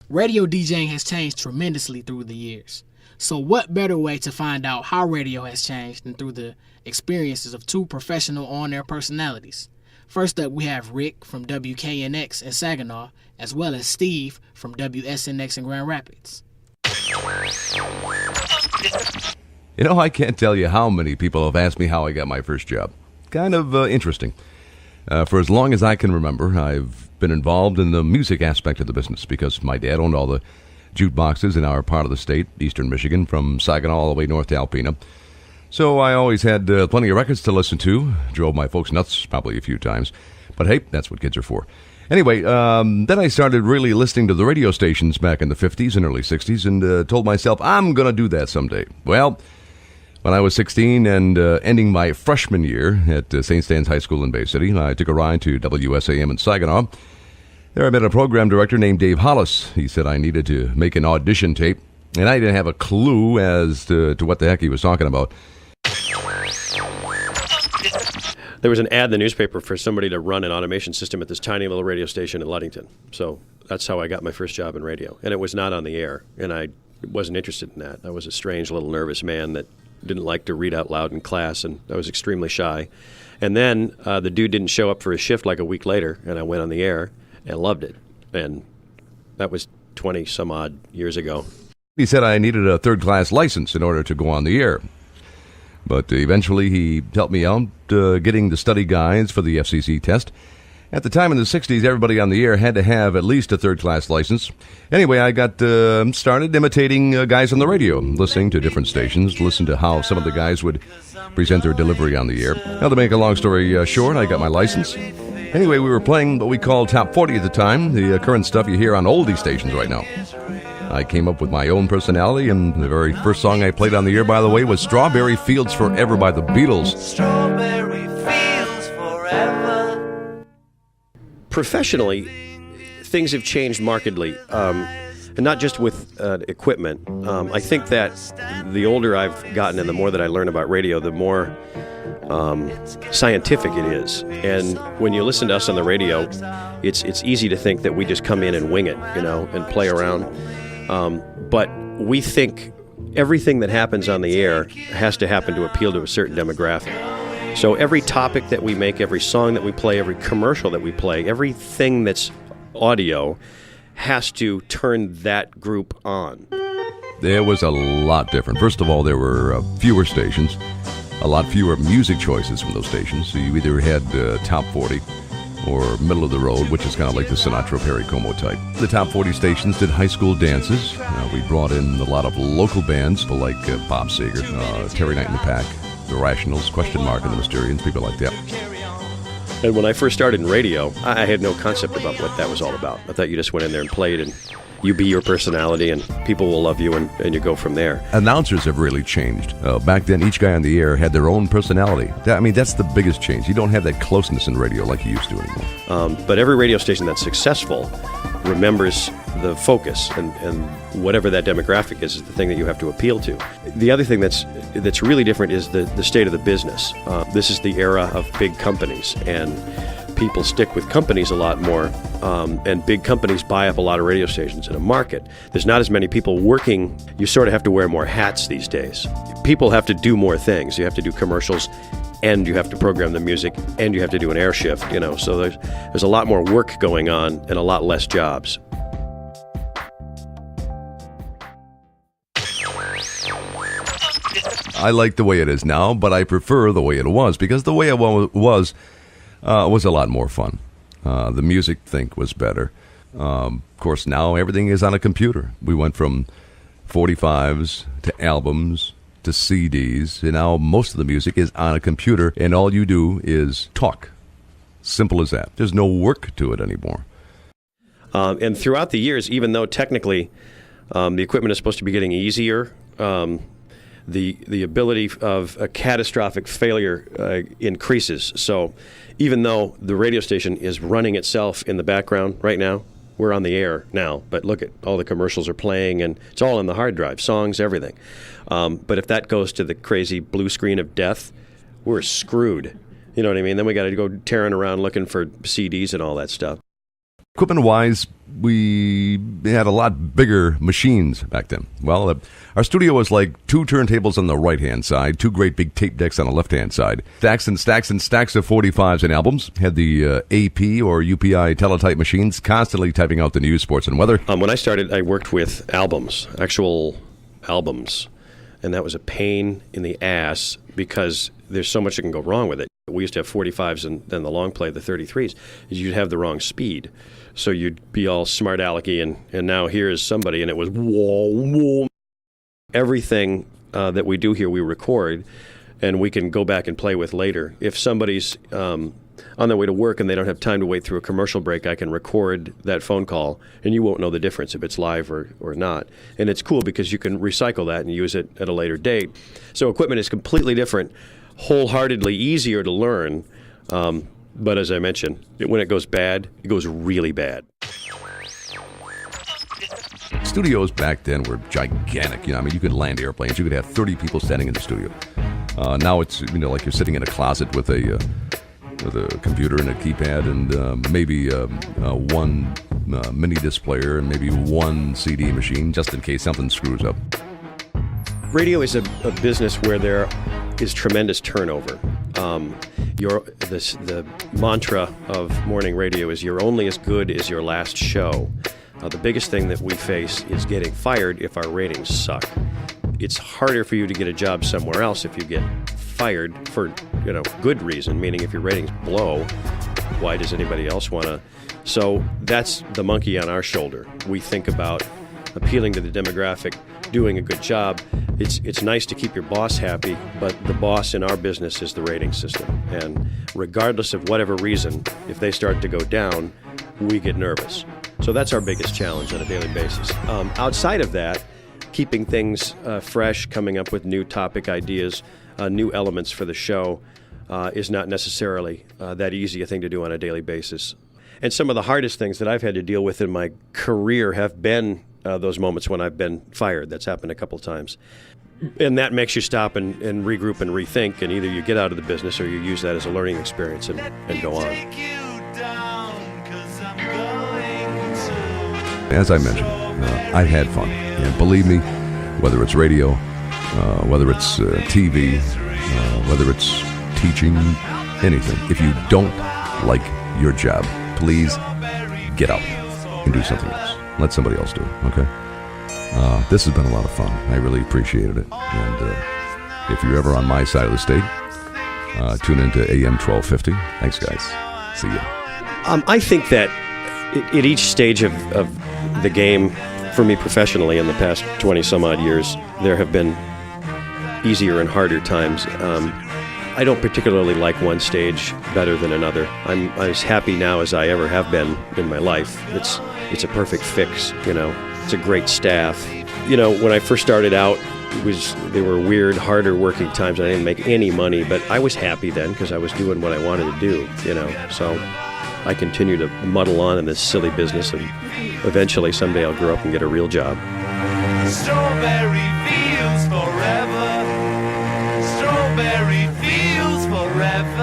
Radio DJing has changed tremendously through the years. So what better way to find out how radio has changed than through the experiences of two professional on-air personalities? First up, we have Rick from WKNX in Saginaw, as well as Steve from WSNX in Grand Rapids. You know, I can't tell you how many people have asked me how I got my first job. Kind of interesting. For as long as I can remember, I've been involved in the music aspect of the business because my dad owned all the jukeboxes in our part of the state, eastern Michigan, from Saginaw all the way north to Alpena. So I always had plenty of records to listen to. Drove my folks nuts probably a few times. But hey, that's what kids are for. Anyway, then I started really listening to the radio stations back in the 50s and early 60s and told myself, I'm going to do that someday. Well, when I was 16 and ending my freshman year at St. Stan's High School in Bay City, I took a ride to WSAM in Saginaw. There I met a program director named Dave Hollis. He said I needed to make an audition tape, and I didn't have a clue as to what the heck he was talking about. There was an ad in the newspaper for somebody to run an automation system at this tiny little radio station in Ludington. So that's how I got my first job in radio. And it was not on the air, and I wasn't interested in that. I was a strange little nervous man that didn't like to read out loud in class, and I was extremely shy. And then the dude didn't show up for his shift like a week later, and I went on the air and loved it. And that was 20-some-odd years ago. He said I needed a third-class license in order to go on the air. But eventually he helped me out getting the study guides for the FCC test. At the time in the 60s, everybody on the air had to have at least a third-class license. Anyway, I got started imitating guys on the radio, listening to different stations, listen to how some of the guys would present their delivery on the air. Now, to make a long story short, I got my license. Anyway, we were playing what we called Top 40 at the time, the current stuff you hear on oldie stations right now. I came up with my own personality, and the very first song I played on the air, by the way, was Strawberry Fields Forever by the Beatles. Strawberry Fields Forever. Professionally, things have changed markedly, and not just with equipment. I think that the older I've gotten and the more that I learn about radio, the more scientific it is. And when you listen to us on the radio, it's easy to think that we just come in and wing it, and play around. But we think everything that happens on the air has to happen to appeal to a certain demographic. So every topic that we make, every song that we play, every commercial that we play, everything that's audio has to turn that group on. There was a lot different. First of all, there were fewer stations, a lot fewer music choices from those stations. So you either had Top 40 or Middle of the Road, which is kind of like the Sinatra Perry Como type. The Top 40 stations did high school dances. We brought in a lot of local bands, people like Bob Seger, Terry Knight and the Pack, The Rationals, Question Mark and the Mysterians, people like that. And when I first started in radio, I had no concept about what that was all about. I thought you just went in there and played, and you be your personality, and people will love you, and you go from there. Announcers have really changed. Back then, each guy on the air had their own personality. That's the biggest change. You don't have that closeness in radio like you used to anymore. But every radio station that's successful remembers the focus, and whatever that demographic is the thing that you have to appeal to. The other thing that's really different is the state of the business. This is the era of big companies, and people stick with companies a lot more, and big companies buy up a lot of radio stations in a market. There's not as many people working. You sort of have to wear more hats these days. People have to do more things. You have to do commercials, and you have to program the music, and you have to do an air shift, so there's a lot more work going on and a lot less jobs. I like the way it is now, but I prefer the way it was, because the way it was a lot more fun. The music, I think, was better. Of course, now everything is on a computer. We went from 45s to albums to CDs, and now most of the music is on a computer, and all you do is talk. Simple as that. There's no work to it anymore. And throughout the years, even though technically the equipment is supposed to be getting easier, the ability of a catastrophic failure increases. So even though the radio station is running itself in the background right now, we're on the air now, but look at all the commercials are playing, and it's all on the hard drive, songs, everything. But if that goes to the crazy blue screen of death, we're screwed. You know what I mean? Then we got to go tearing around looking for CDs and all that stuff. Equipment-wise, we had a lot bigger machines back then. Well, our studio was like 2 turntables on the right-hand side, 2 great big tape decks on the left-hand side, stacks and stacks and stacks of 45s and albums, had the AP or UPI teletype machines constantly typing out the news, sports, and weather. When I started, I worked with albums, actual albums, and that was a pain in the ass because there's so much that can go wrong with it. We used to have 45s and then the long play, the 33s. You'd have the wrong speed. So you'd be all smart alecky, and now here's somebody, and it was whoa, whoa. Everything that we do here, we record, and we can go back and play with later. If somebody's on their way to work and they don't have time to wait through a commercial break, I can record that phone call, and you won't know the difference if it's live or not. And it's cool because you can recycle that and use it at a later date. So equipment is completely different, wholeheartedly easier to learn. But as I mentioned, when it goes bad, it goes really bad. Studios back then were gigantic. I mean, you could land airplanes. You could have 30 people standing in the studio. Now it's like you're sitting in a closet with a computer and a keypad and maybe one mini disc player and maybe one CD machine just in case something screws up. Radio is a business where there is tremendous turnover. The mantra of morning radio is you're only as good as your last show. The biggest thing that we face is getting fired if our ratings suck. It's harder for you to get a job somewhere else if you get fired for good reason, meaning if your ratings blow, why does anybody else want to? So that's the monkey on our shoulder. We think about appealing to the demographic, doing a good job. It's nice to keep your boss happy, but the boss in our business is the rating system. And regardless of whatever reason, if they start to go down, we get nervous. So that's our biggest challenge on a daily basis. Outside of that, keeping things fresh, coming up with new topic ideas, new elements for the show is not necessarily that easy a thing to do on a daily basis. And some of the hardest things that I've had to deal with in my career have been those moments when I've been fired. That's happened a couple times. And that makes you stop and regroup and rethink, and either you get out of the business or you use that as a learning experience and go on. As I mentioned, I've had fun. And believe me, whether it's radio, whether it's TV, whether it's teaching, anything, if you don't like your job, please get out and do something else. Let somebody else do it, okay? This has been a lot of fun. I really appreciated it. And if you're ever on my side of the state, tune into AM 1250. Thanks, guys. See ya. I think that at each stage of the game, for me professionally in the past 20-some-odd years, there have been easier and harder times. I don't particularly like one stage better than another. I'm as happy now as I ever have been in my life. It's a perfect fix, It's a great staff. When I first started out, they were weird, harder working times. I didn't make any money, but I was happy then because I was doing what I wanted to do, So I continue to muddle on in this silly business, and eventually someday I'll grow up and get a real job. Strawberry fields forever. Strawberry fields forever.